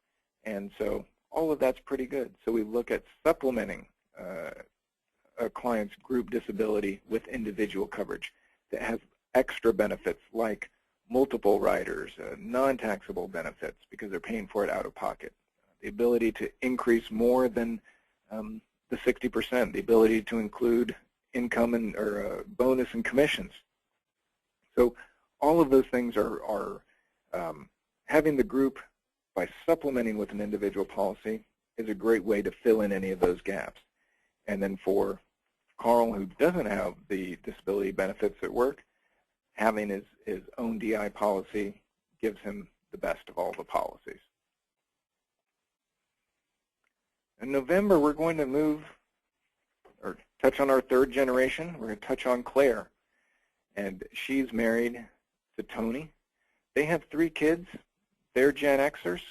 And so all of that's pretty good. So we look at supplementing a client's group disability with individual coverage that has extra benefits like multiple riders, non-taxable benefits because they're paying for it out of pocket, the ability to increase more than the 60%, the ability to include income and or bonus and commissions. So all of those things are having the group by supplementing with an individual policy is a great way to fill in any of those gaps. And then for Carl, who doesn't have the disability benefits at work, having his own DI policy gives him the best of all the policies. In November, we're going to move or touch on our third generation. We're going to touch on Claire. And she's married to Tony. They have 3 kids. They're Gen Xers.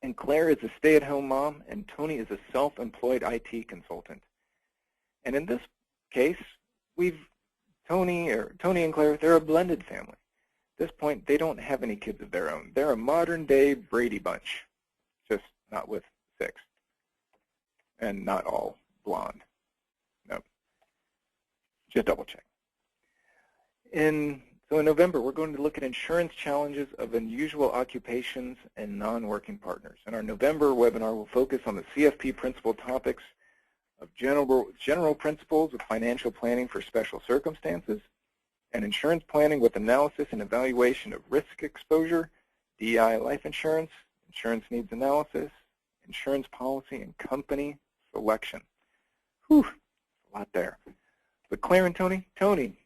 And Claire is a stay-at-home mom, and Tony is a self-employed IT consultant. And in this case, Tony and Claire, they're a blended family. At this point, they don't have any kids of their own. They're a modern-day Brady Bunch, just not with 6, and not all blonde. No, just double-check. So in November, we're going to look at insurance challenges of unusual occupations and non-working partners. And our November webinar will focus on the CFP principal topics of general principles of financial planning for special circumstances, and insurance planning with analysis and evaluation of risk exposure, DI life insurance, insurance needs analysis, insurance policy, and company selection. Whew, a lot there. But Claire and Tony,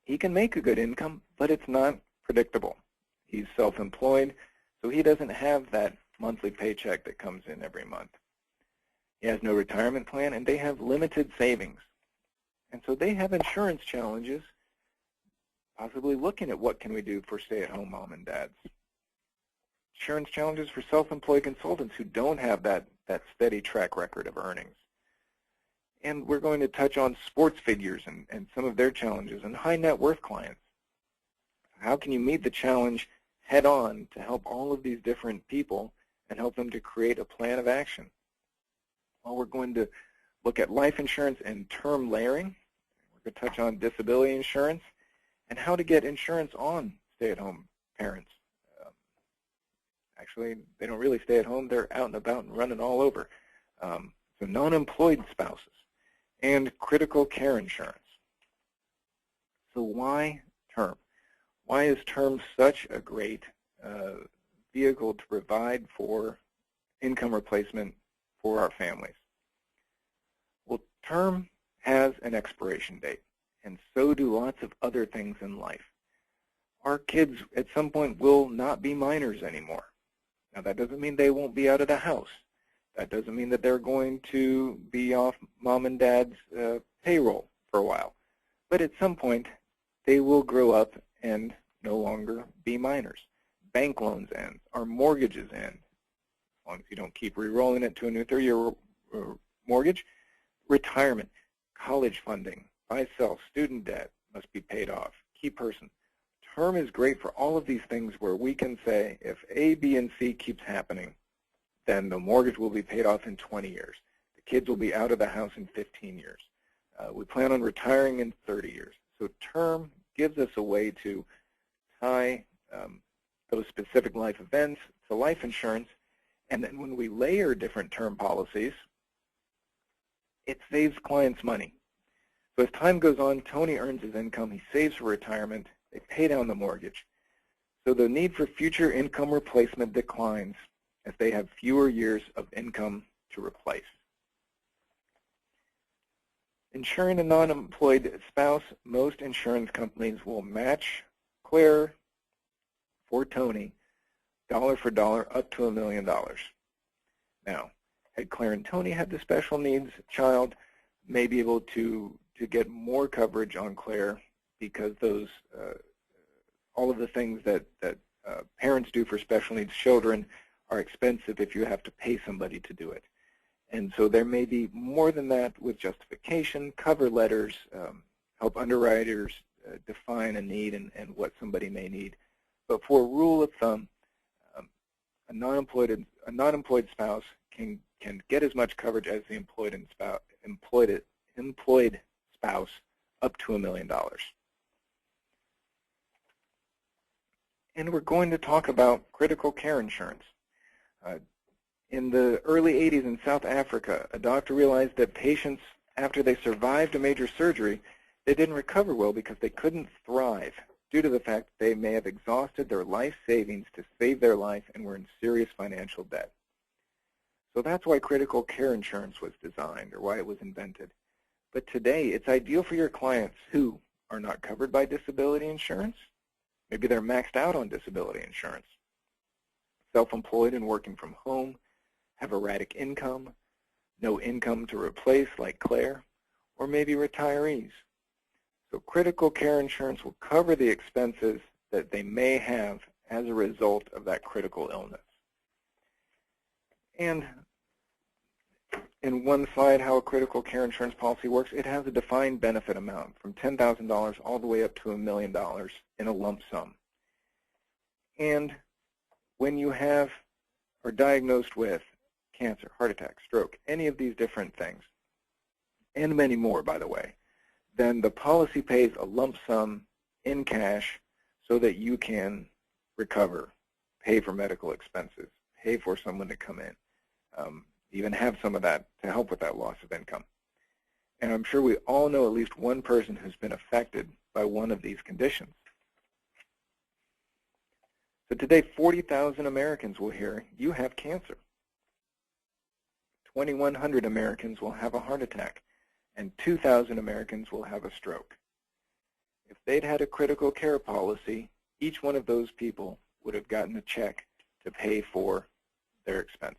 he can make a good income, but it's not predictable. He's self-employed, so he doesn't have that monthly paycheck that comes in every month. He has no retirement plan, and they have limited savings. And so they have insurance challenges, possibly looking at what can we do for stay-at-home mom and dads. Insurance challenges for self-employed consultants who don't have that steady track record of earnings. And we're going to touch on sports figures and some of their challenges and high net worth clients. How can you meet the challenge head on to help all of these different people and help them to create a plan of action? Well, we're going to look at life insurance and term layering. We're going to touch on disability insurance and how to get insurance on stay-at-home parents. Actually, they don't really stay at home. They're out and about and running all over. So non-employed spouses and critical care insurance. So why term? Why is term such a great vehicle to provide for income replacement for our families? Well, term has an expiration date, and so do lots of other things in life. Our kids at some point will not be minors anymore. Now, that doesn't mean they won't be out of the house. That doesn't mean that they're going to be off mom and dad's payroll for a while. But at some point, they will grow up and no longer be minors. Bank loans end. Our mortgages end. As long as you don't keep re-rolling it to a new 30-year mortgage. Retirement, college funding, buy-sell, student debt must be paid off. Key person. Term is great for all of these things where we can say if A, B, and C keeps happening, then the mortgage will be paid off in 20 years. The kids will be out of the house in 15 years. We plan on retiring in 30 years. So term gives us a way to tie those specific life events to life insurance, and then when we layer different term policies, it saves clients money. So as time goes on, Tony earns his income, he saves for retirement, they pay down the mortgage. So the need for future income replacement declines as they have fewer years of income to replace. Insuring a non-employed spouse, most insurance companies will match Claire for Tony dollar for dollar up to $1 million. Now, had Claire and Tony had the special needs child, may be able to get more coverage on Claire because those all of the things that parents do for special needs children are expensive if you have to pay somebody to do it. And so there may be more than that with justification, cover letters, help underwriters define a need and what somebody may need. But for a rule of thumb, a non-employed spouse can get as much coverage as the employed spouse up to $1 million. And we're going to talk about critical care insurance. In the early 80s in South Africa, a doctor realized that patients, after they survived a major surgery, they didn't recover well because they couldn't thrive due to the fact that they may have exhausted their life savings to save their life and were in serious financial debt. So that's why critical care insurance was designed, or why it was invented. But today, it's ideal for your clients who are not covered by disability insurance. Maybe they're maxed out on disability insurance, self-employed and working from home, have erratic income, no income to replace like Claire, or maybe retirees. So critical care insurance will cover the expenses that they may have as a result of that critical illness. And in one slide, how a critical care insurance policy works, it has a defined benefit amount from $10,000 all the way up to $1 million in a lump sum. And when you have or diagnosed with cancer, heart attack, stroke, any of these different things, and many more, by the way, then the policy pays a lump sum in cash so that you can recover, pay for medical expenses, pay for someone to come in, even have some of that to help with that loss of income. And I'm sure we all know at least one person who's been affected by one of these conditions. So today, 40,000 Americans will hear, you have cancer. 2,100 Americans will have a heart attack, and 2,000 Americans will have a stroke. If they'd had a critical care policy, each one of those people would have gotten a check to pay for their expenses.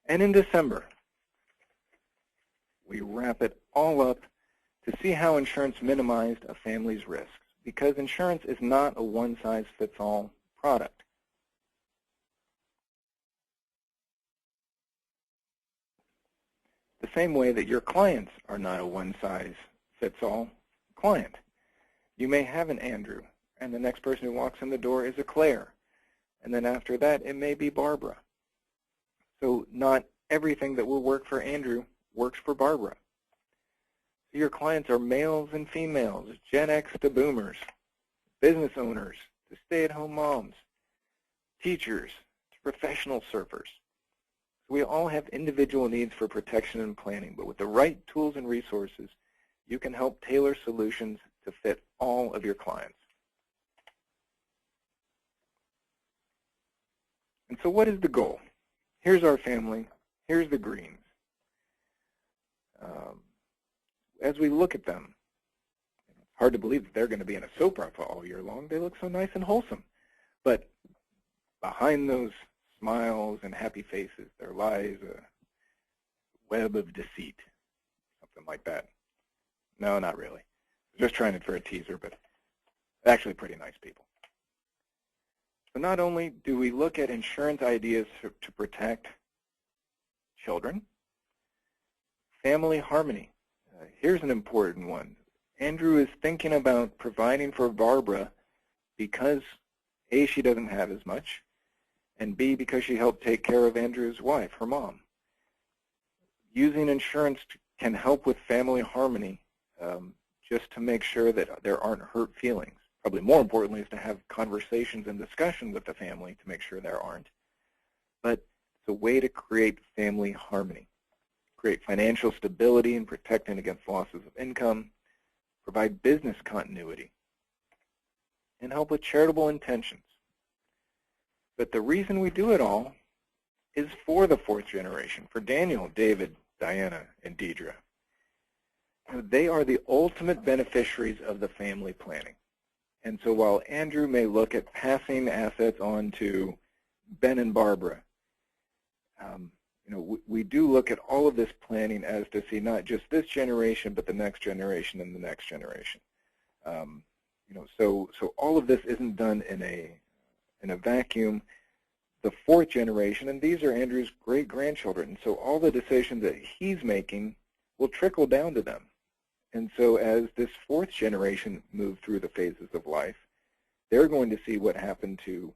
And in December, we wrap it all up to see how insurance minimized a family's risks, because insurance is not a one-size-fits-all product. The same way that your clients are not a one-size-fits-all client. You may have an Andrew, and the next person who walks in the door is a Claire, and then after that it may be Barbara. So not everything that will work for Andrew works for Barbara. So your clients are males and females, Gen X to boomers, business owners to stay-at-home moms, teachers to professional surfers. So we all have individual needs for protection and planning, but with the right tools and resources, you can help tailor solutions to fit all of your clients. And so what is the goal? Here's our family. Here's the greens. As we look at them, it's hard to believe that they're going to be in a soap opera all year long. They look so nice and wholesome. But behind those smiles and happy faces, there lies a web of deceit, something like that. No, not really. Just trying it for a teaser, but actually pretty nice people. So not only do we look at insurance ideas to protect children, family harmony. Here's an important one. Andrew is thinking about providing for Barbara because A, she doesn't have as much, and B, because she helped take care of Andrew's wife, her mom. Using insurance can help with family harmony just to make sure that there aren't hurt feelings. Probably more importantly is to have conversations and discussion with the family to make sure there aren't. But it's a way to create family harmony, create financial stability and protecting against losses of income, provide business continuity, and help with charitable intentions. But the reason we do it all is for the fourth generation, for Daniel, David, Diana, and Deidre. They are the ultimate beneficiaries of the family planning. And so while Andrew may look at passing assets on to Ben and Barbara, we do look at all of this planning as to see not just this generation, but the next generation and the next generation. So all of this isn't done in a vacuum. The fourth generation, and these are Andrew's great-grandchildren, so all the decisions that he's making will trickle down to them. And so as this fourth generation move through the phases of life, they're going to see what happened to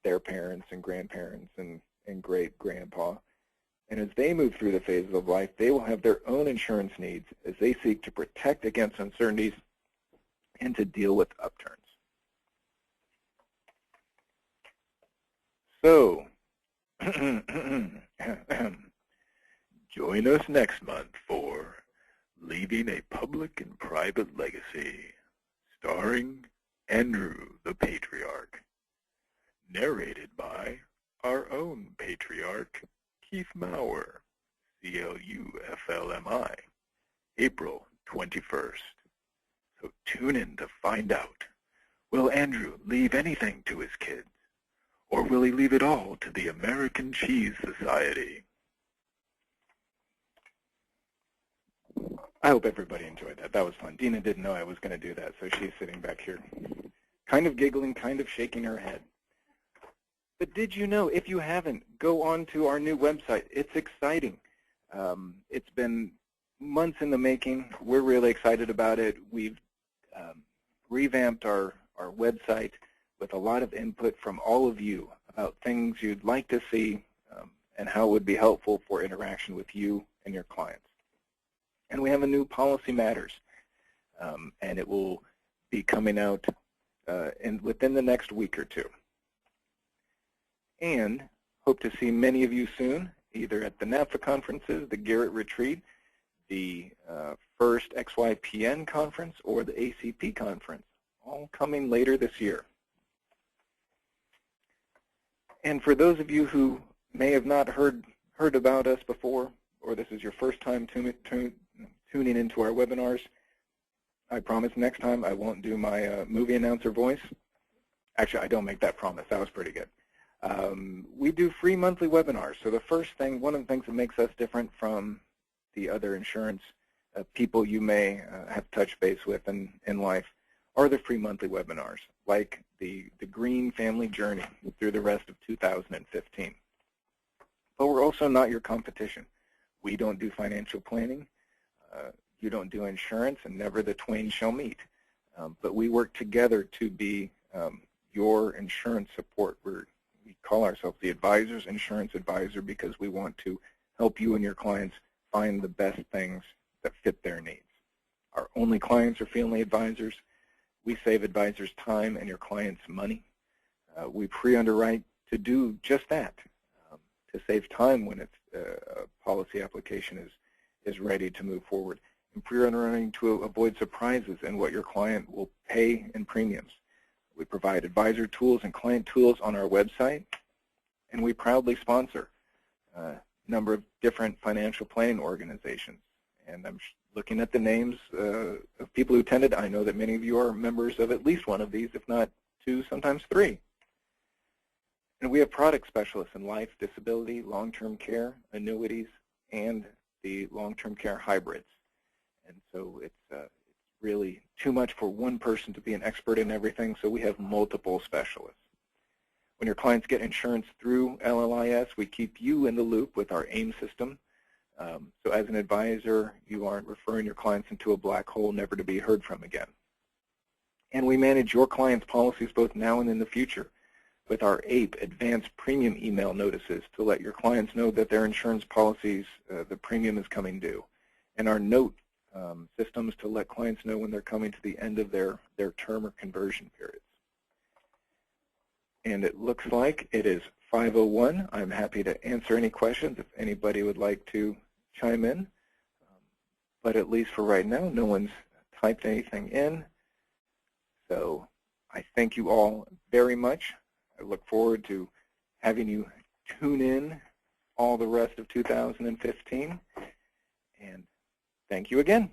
their parents and grandparents and great-grandpa. And as they move through the phases of life, they will have their own insurance needs as they seek to protect against uncertainties and to deal with upturns. So, join us next month for Leaving a Public and Private Legacy, starring Andrew the Patriarch, narrated by our own patriarch, Keith Maurer, CLUFLMI, April 21st. So tune in to find out, will Andrew leave anything to his kids, or will he leave it all to the American Cheese Society? I hope everybody enjoyed that. That was fun. Dina didn't know I was going to do that, so she's sitting back here kind of giggling, kind of shaking her head. But did you know, if you haven't, go on to our new website. It's exciting. It's been months in the making. We're really excited about it. We've revamped our website with a lot of input from all of you about things you'd like to see and how it would be helpful for interaction with you and your clients. And we have a new Policy Matters, and it will be coming out within the next week or two. And hope to see many of you soon, either at the NAPFA conferences, the Garrett Retreat, the first XYPN conference, or the ACP conference, all coming later this year. And for those of you who may have not heard about us before, or this is your first time tuning into our webinars, I promise next time I won't do my movie announcer voice. Actually, I don't make that promise. That was pretty good. We do free monthly webinars. So the first thing, one of the things that makes us different from the other insurance people you may have touched base with in life are the free monthly webinars, like the Green Family Journey through the rest of 2015. But we're also not your competition. We don't do financial planning. You don't do insurance, and never the twain shall meet. But we work together to be your insurance support. We call ourselves the Advisor's Insurance Advisor because we want to help you and your clients find the best things that fit their needs. Our only clients are family advisors. We save advisors time and your clients money. We pre-underwrite to do just that, to save time when a policy application is ready to move forward, and pre-underwriting to avoid surprises in what your client will pay in premiums. We provide advisor tools and client tools on our website, and we proudly sponsor a number of different financial planning organizations. And I'm looking at the names of people who attended. I know that many of you are members of at least one of these, if not two, sometimes three. And we have product specialists in life, disability, long-term care, annuities, and the long-term care hybrids. And so it's really too much for one person to be an expert in everything, so we have multiple specialists. When your clients get insurance through LLIS, we keep you in the loop with our AIM system. So as an advisor, you aren't referring your clients into a black hole never to be heard from again. And we manage your clients' policies both now and in the future with our APE, Advanced Premium Email Notices, to let your clients know that their insurance policies, the premium is coming due. And our note systems to let clients know when they're coming to the end of their term or conversion periods. And it looks like it is 5:01. I'm happy to answer any questions if anybody would like to chime in. But at least for right now, no one's typed anything in. So I thank you all very much. I look forward to having you tune in all the rest of 2015. And thank you again.